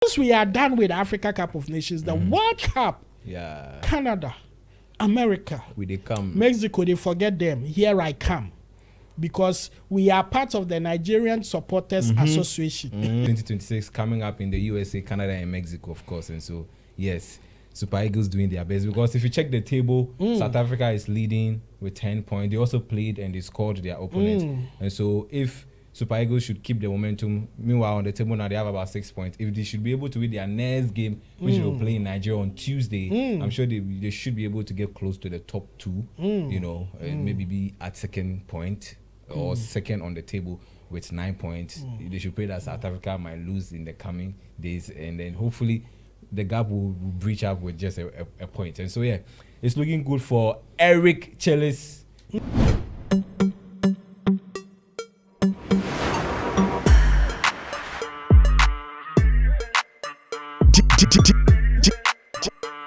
Once we are done with Africa Cup of Nations, the World Cup, Canada, America, they come. Mexico, they forget them. Here I come. Because we are part of the Nigerian Supporters Association. 2026 coming up in the USA, Canada, and Mexico, of course. And so, yes, Super Eagles doing their best. Because if you check the table, South Africa is leading with 10 points. They also played and they scored their opponent. And so, if Super Eagles should keep the momentum, meanwhile on the table now they have about 6 points. If they should be able to win their next game, which they will play in Nigeria on Tuesday, I'm sure they should be able to get close to the top two, and maybe be at second point or second on the table with 9 points. They should pray that South Africa might lose in the coming days, and then hopefully the gap will breach up with just a point. And so yeah, it's looking good for Eric Chelis.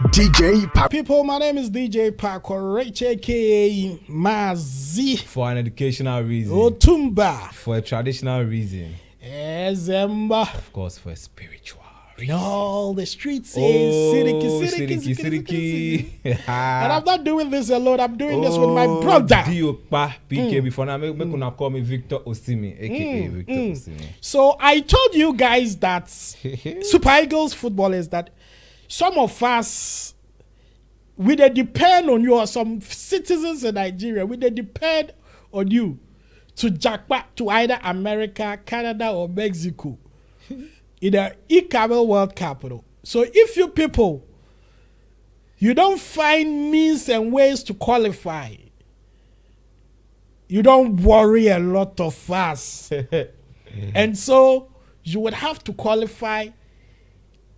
DJ Pac. People, my name is DJ Pac, aka Mazi. For an educational reason. Otumba. For a traditional reason. Ezemba. Of course, for a spiritual reason. In all the streets say Siriki. And I'm not doing this alone. I'm doing this with my brother. PK before now, make call me Victor Osimi, aka Victor Osimi. So I told you guys that Super Eagles footballers that some of us, we they depend on you, or some citizens in Nigeria, we they depend on you to jackpot to either America, Canada, or Mexico in the e-Camel World Cup. So if you people, you don't find means and ways to qualify, you don't worry a lot of us. And so you would have to qualify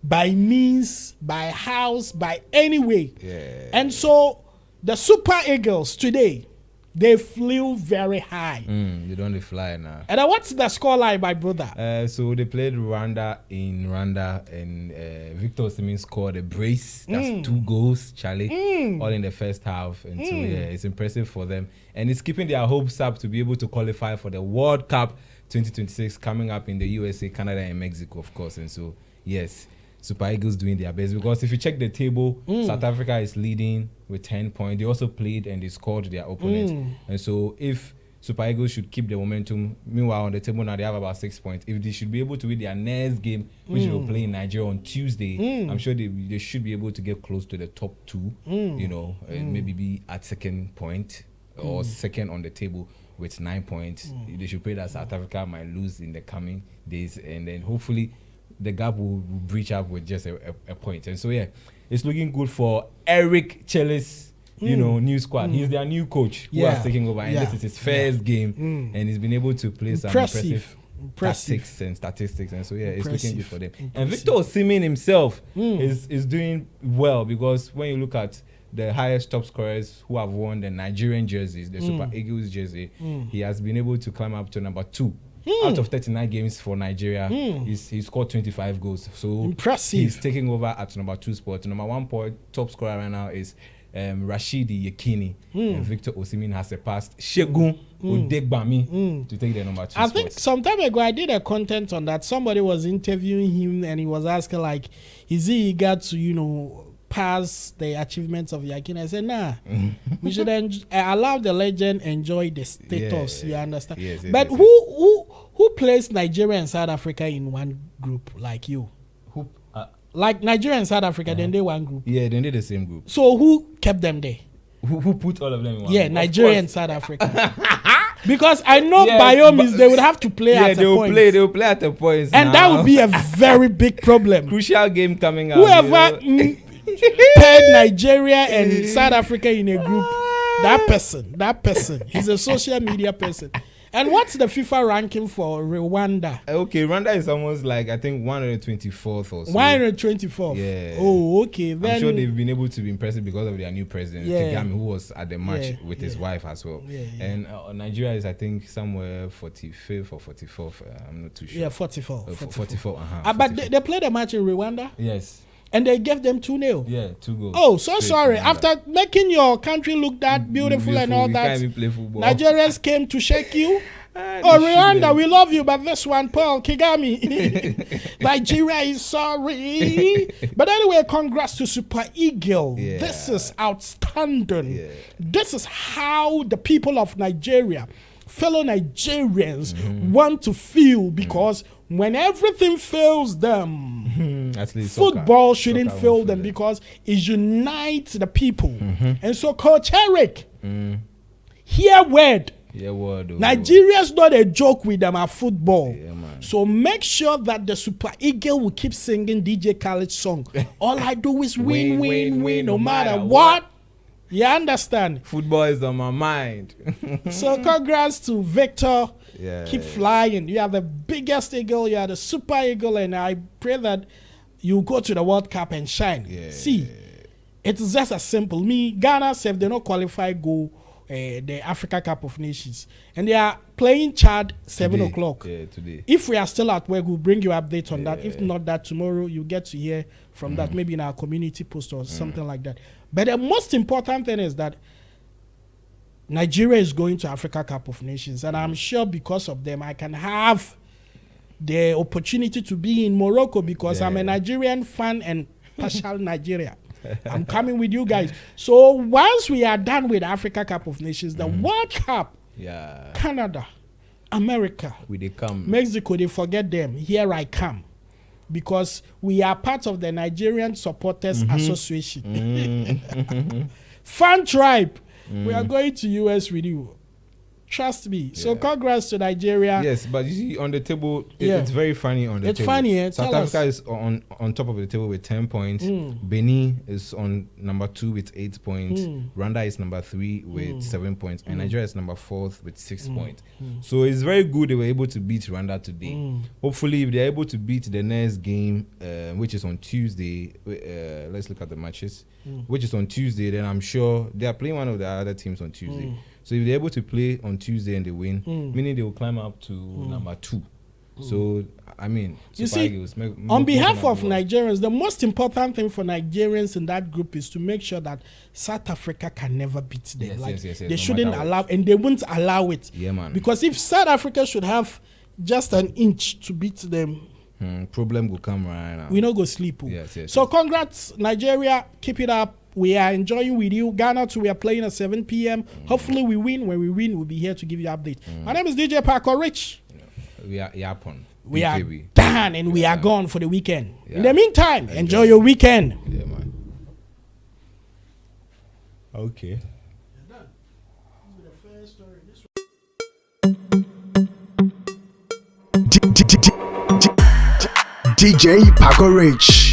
by means, by house, by any way. Yeah. And so the Super Eagles today, they flew very high. They don't fly now. And what's the scoreline, my brother? So they played Rwanda in Rwanda, and Victor Osimhen scored a brace. That's 2 goals, Charlie, all in the first half. And so yeah, it's impressive for them. And it's keeping their hopes up to be able to qualify for the World Cup 2026 coming up in the USA, Canada, and Mexico, of course. And so, yes, Super Eagles doing their best, because if you check the table, South Africa is leading with 10 points. They also played and they scored their opponent. And so if Super Eagles should keep the momentum, meanwhile on the table now they have about 6 points. If they should be able to win their next game, which they will play in Nigeria on Tuesday, I'm sure they should be able to get close to the top two, and maybe be at second point or second on the table with 9 points. They should pray that South Africa might lose in the coming days, and then hopefully the gap will breach up with just a point. And so yeah, it's looking good for Eric Chelis, new squad. He's their new coach who has taken over, and this is his first game, and he's been able to play some impressive tactics and statistics. And so yeah, it's looking good for them. And Victor Osimhen himself is doing well, because when you look at the highest top scorers who have won the Nigerian jerseys, the Super Eagles jersey, he has been able to climb up to number 2. Out of 39 games for Nigeria, he scored 25 goals. So impressive. He's taking over at number 2 spot. Number 1 point top scorer right now is Rashidi Yekini. And Victor Osimhen has surpassed Shegun Odegbami to take the number 2 spot. I think some time ago I did a content on that. Somebody was interviewing him and he was asking, like, is he eager to, pass the achievements of Yakin? I said, nah. We should allow the legend enjoy the status. You understand? Yes, but who plays Nigeria and South Africa in one group like you? Who? Like Nigeria and South Africa, then they one group. Yeah, then they the same group. So who kept them there? Who put all of them in one? Yeah, Nigeria and South Africa. Because I know biomes they would have to play at a point. They will play at the points. And that would be a very big problem. Crucial game coming out. Whoever paired Nigeria and South Africa in a group, that person, he's a social media person. And what's the FIFA ranking for Rwanda? Okay, Rwanda is almost like, I think, 124th or so. 124th? Yeah. Oh, okay. Then I'm sure they've been able to be impressive because of their new president, Kagame, who was at the match with his wife as well. And Nigeria is, I think, somewhere 45th or 44th. I'm not too sure. Yeah, 44. 44. But they played a match in Rwanda? Yes. And they gave them 2-0. Yeah, 2 goals. Oh, so sorry. After making your country look that beautiful and all that, Nigerians came to shake you. Oh, Rwanda, we love you, but this one, Paul Kagame, Nigeria is sorry. But anyway, congrats to Super Eagle. Yeah. This is outstanding. Yeah. This is how the people of Nigeria, fellow Nigerians, want to feel, because when everything fails them, At least football soccer. shouldn't Soccer fail won't them, because it unites the people. And so, Coach Eric, hear word. Yeah, word. Nigeria's not a joke with them at football. Yeah, man. So make sure that the Super Eagle will keep singing DJ Khaled's song. All I do is win, win, win, no matter what. You understand? Football is on my mind. So congrats to Victor. Yeah. Keep flying. You are the biggest eagle. You are the Super Eagle. And I pray that you go to the World Cup and shine. Yeah. See, it's just as simple. Me, Ghana, if they don't qualify, go the Africa Cup of Nations. And they are playing Chad 7 Today. o'clock. Yeah, today. If we are still at work, we'll bring you updates on that. If not that, tomorrow you get to hear from that, maybe in our community post or something like that. But the most important thing is that Nigeria is going to Africa Cup of Nations. And I'm sure because of them, I can have the opportunity to be in Morocco, because I'm a Nigerian fan and partial Nigeria. I'm coming with you guys. So once we are done with Africa Cup of Nations, the World Cup, Canada, America, they come. Mexico, they forget them. Here I come. Because we are part of the Nigerian Supporters Association. Fan tribe. We are going to US with you. Trust me. So congrats to Nigeria. Yes, but you see on the table, it's very funny on the table. It's funny, eh? South Africa is on top of the table with 10 points. Benin is on number 2 with 8 points. Rwanda is number 3 with 7 points. And Nigeria is number 4 with 6 points. So it's very good they were able to beat Rwanda today. Hopefully, if they're able to beat the next game, which is on Tuesday, let's look at the matches, which is on Tuesday, then I'm sure they are playing one of the other teams on Tuesday. So if they're able to play on Tuesday and they win, meaning they will climb up to number 2. So, I mean, you see, on behalf of Nigerians, the most important thing for Nigerians in that group is to make sure that South Africa can never beat them. Yes. They No shouldn't matter allow, and they won't allow it. Yeah, man. Because if South Africa should have just an inch to beat them, problem will come right now. we don't go sleep. Yes. So congrats, Nigeria. Keep it up. We are enjoying with you. Ghana too, we are playing at 7 p.m. Hopefully we win. When we win, we'll be here to give you update. My name is DJ Parker Rich. We are Yapon. We are BKB. done and we are gone for the weekend. In the meantime, enjoy your weekend. Yeah, man. Okay. DJ Paco Rich.